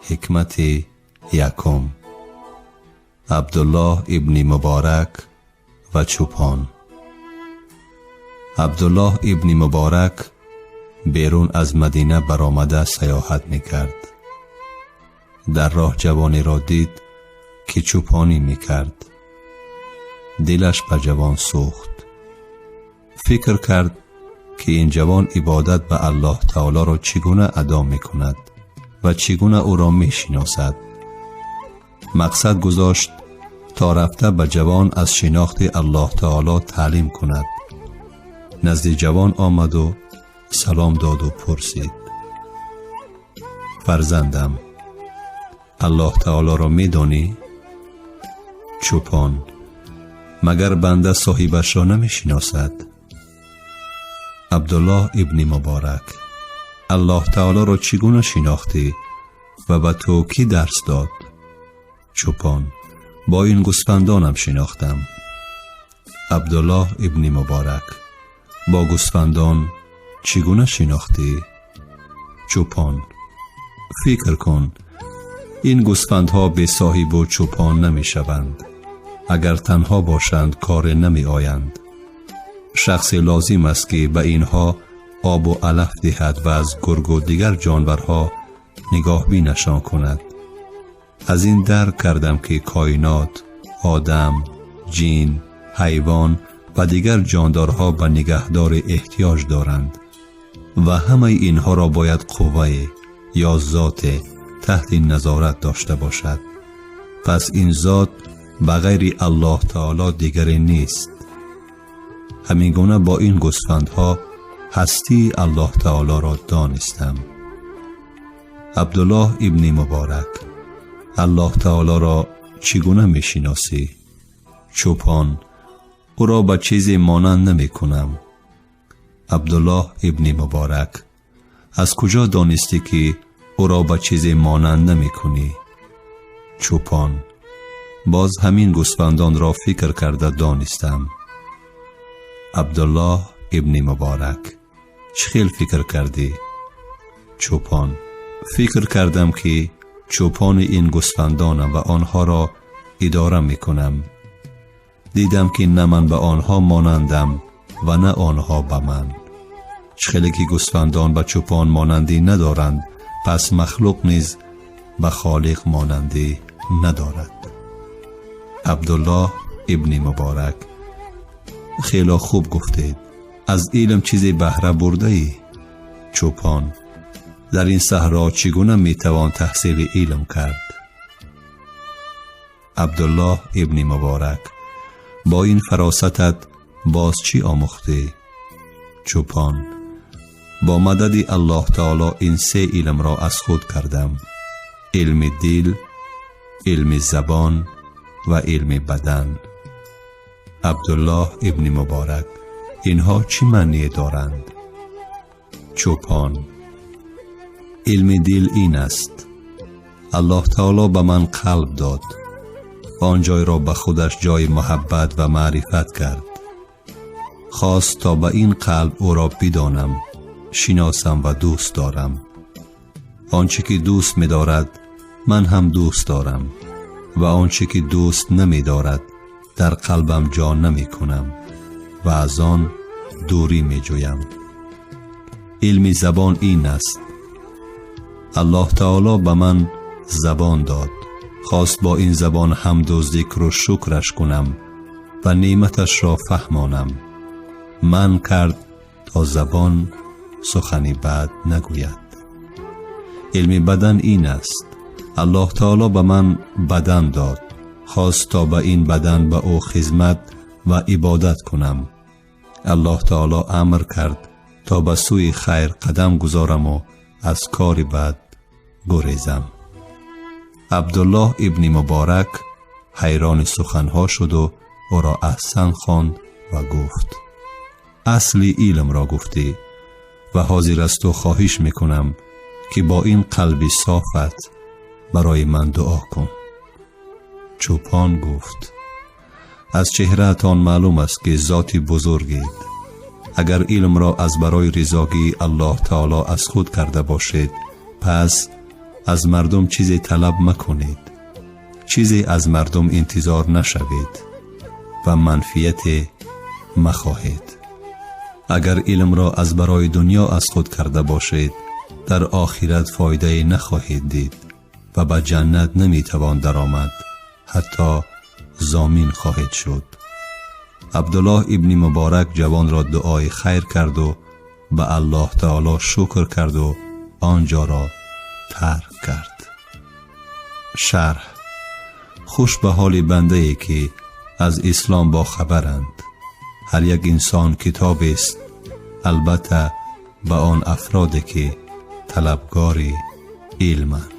حکمت یکم. عبدالله ابن مبارک و چوپان. عبدالله ابن مبارک بیرون از مدینه برآمده سیاحت میکرد. در راه جوانی را دید که چوپانی میکرد. دلش به جوان سوخت. فکر کرد که این جوان عبادت به الله تعالی را چگونه ادا میکند و چگونه او را میشناسد. مقصد گذاشت تا رفته به جوان از شناخت الله تعالی تعلیم کند. نزد جوان آمد و سلام داد و پرسید: فرزندم، الله تعالی را میدانی؟ چوپان: مگر بنده صاحبش را نمیشناسد؟ عبدالله ابن مبارک: الله تعالی را چگونه شناختی و به تو کی درس داد؟ چوپان: با این گوسفندانم شناختم. عبدالله ابن مبارک: با گوسفندان چگونه شناختی؟ چوپان: فکر کن، این گوسفندها بی صاحب و چوپان نمی شوند. اگر تنها باشند کار نمی آیند. شخص لازم است که به اینها آب و علف دهد و از گرگ و دیگر جانورها نگاه بینشان کند. از این درک کردم که کائنات، آدم، جن، حیوان و دیگر جاندارها به نگهدار احتیاج دارند و همه اینها را باید قوه یا ذات تحت نظارت داشته باشد. پس این ذات بغیر الله تعالی دیگری نیست. همین گونه با این گوسفندها هستی الله تعالی را دانستم. عبدالله ابن مبارک: الله تعالی را چگونه میشناسی؟ چوپان: او را به چیزی مانند نمی کنم. عبدالله ابن مبارک: از کجا دانستی که او را به چیزی مانند نمی کنی؟ چوپان: باز همین گوسفندان را فکر کرده دانستم. عبدالله ابن مبارک: چه خیل فکر کردی؟ چوپان: فکر کردم که چوپان این گوسفندانم و آنها را اداره می کنم. دیدم که نه من به آنها مانندم و نه آنها به من. چه خیلی که گوسفندان به چوپان مانندی ندارند، پس مخلوق نیز به خالق مانندی ندارد. عبدالله ابن مبارک: خیلی خوب گفتید. از علم چیزی بهره برده ای؟ چوپان: در این صحرا چگونه میتوان تحصیل علم کرد؟ عبدالله ابن مبارک: با این فراستت باز چی آموختی؟ چوپان: با مدد الله تعالی این سه علم را از خود کردم: علم دل، علم زبان و علم بدن. عبدالله ابن مبارک: اینها چی معنی دارند؟ چوپان: علم دل این است: الله تعالی به من قلب داد، آن جای را به خودش جای محبت و معرفت کرد. خواست تا به این قلب او را بدانم، شناسم و دوست دارم. آنچه که دوست می دارد من هم دوست دارم و آنچه که دوست نمی دارد در قلبم جا نمی کنم و از آن دوری می جویم. علم زبان این است: الله تعالی به من زبان داد، خواست با این زبان حمد و ذکر و شکرش کنم و نعمتش را فهمانم. من کرد تا زبان سخنی بد نگوید. علم بدن این است: الله تعالی به من بدن داد، خواست تا به این بدن به او خدمت و عبادت کنم. الله تعالی امر کرد تا به سوی خیر قدم گذارم و از کار بد گریزم. عبدالله ابن مبارک حیران سخنها شد و او را احسن خواند و گفت: اصلی علم را گفتی و حاضر است و خواهش میکنم که با این قلبی صافت برای من دعا کن. چوپان گفت: از چهره‌تان معلوم است که ذاتی بزرگید. اگر علم را از برای رضاگی الله تعالی از خود کرده باشید، پس از مردم چیزی طلب مکنید، چیزی از مردم انتظار نشوید و منفیت مخواهید. اگر علم را از برای دنیا از خود کرده باشید، در آخرت فایده نخواهید دید و به جنت نمیتوان درآمد، حتی ضامن خواهید شد. عبدالله ابن مبارک جوان را دعای خیر کرد و به الله تعالی شکر کرد و آنجا را ترک کرد. شرح: خوش به حال بنده ای که از اسلام با خبرند. هر یک انسان کتاب است، البته به آن افرادی که طلبگار علمند.